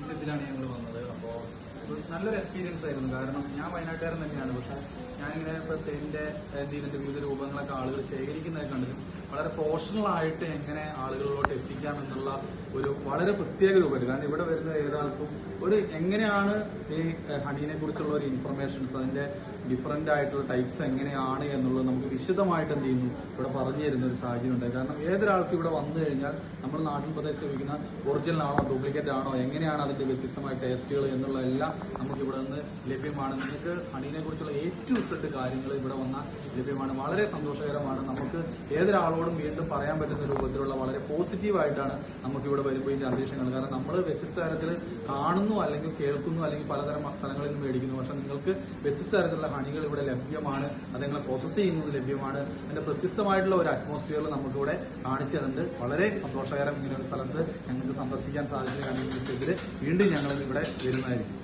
മ്യൂസിയത്തിലാണ് ഞങ്ങൾ വന്നത്. അപ്പോൾ നല്ലൊരു എക്സ്പീരിയൻസ് ആയിരുന്നു. കാരണം ഞാൻ വയനാട്ടുകാരൻ തന്നെയാണ്. പക്ഷെ ഞാനിങ്ങനെ ഇപ്പോൾ തേനിൻ്റെ ഇതിൻ്റെ വിവിധ രൂപങ്ങളൊക്കെ ആളുകൾ ശേഖരിക്കുന്നത് കണ്ടിട്ടും വളരെ പ്രൊഫഷണൽ ആയിട്ട് എങ്ങനെ ആളുകളിലോട്ട് എത്തിക്കാം എന്നുള്ള ഒരു വളരെ പ്രത്യേക രൂപത്തിൽ. കാരണം ഇവിടെ വരുന്ന ഏതൊരാൾക്കും ഒരു എങ്ങനെയാണ് ഈ ഹണീനെ കുറിച്ചുള്ള ഒരു ഇൻഫർമേഷൻസ്, അതിന്റെ ഡിഫറെന്റ് ആയിട്ടുള്ള ടൈപ്സ് എങ്ങനെയാണ് എന്നുള്ളത് നമുക്ക് വിശദമായിട്ട് എന്ത് ചെയ്യുന്നു ഇവിടെ പറഞ്ഞു തരുന്ന ഒരു സാഹചര്യം ഉണ്ട്. കാരണം ഏതൊരാൾക്കും ഇവിടെ വന്നു കഴിഞ്ഞാൽ നമ്മൾ നാട്ടിൻ പ്രദേശത്ത് ഉപയോഗിക്കുന്ന ഒറിജിനൽ ആണോ ഡ്യൂപ്ലിക്കേറ്റ് ആണോ, എങ്ങനെയാണ് അതിന്റെ വ്യത്യസ്തമായ ടേസ്റ്റുകൾ എന്നുള്ള എല്ലാം നമുക്ക് ഇവിടെ നിന്ന് ലഭ്യമാണ്. നിങ്ങൾക്ക് ഹണീനെ കുറിച്ചുള്ള ഏറ്റവും കാര്യങ്ങൾ ഇവിടെ വന്നാൽ ലഭ്യമാണ്. വളരെ സന്തോഷകരമാണ്. നമുക്ക് ഏതൊരാളോടും വീണ്ടും പറയാൻ പറ്റുന്ന രൂപത്തിലുള്ള വളരെ പോസിറ്റീവായിട്ടാണ് നമുക്ക് ഇവിടെ വരുമ്പോൾ ഇതിന്റെ അന്തരീക്ഷം കാണുന്നത്. കാരണം നമ്മൾ വ്യത്യസ്ത തരത്തിൽ കാണുന്നു, അല്ലെങ്കിൽ കേൾക്കുന്നു, അല്ലെങ്കിൽ പലതരം സ്ഥലങ്ങളിൽ നിന്ന് മേടിക്കുന്നു. പക്ഷെ നിങ്ങൾക്ക് വ്യത്യസ്ത തരത്തിലുള്ള ഹണികൾ ഇവിടെ ലഭ്യമാണ്. അത് നിങ്ങളെ പ്രോസസ് ചെയ്യുന്നത് ലഭ്യമാണ്. അതിന്റെ വ്യത്യസ്തമായിട്ടുള്ള ഒരു അറ്റ്മോസ്ഫിയറിൽ നമുക്കിവിടെ കാണിച്ചു തന്നിട്ട് വളരെ സന്തോഷകരം. ഇങ്ങനെ ഒരു സ്ഥലത്ത് ഞങ്ങൾക്ക് സന്ദർശിക്കാൻ സാധിച്ചതിൽ വീണ്ടും ഞങ്ങൾ ഇവിടെ വരുന്നതായിരിക്കും.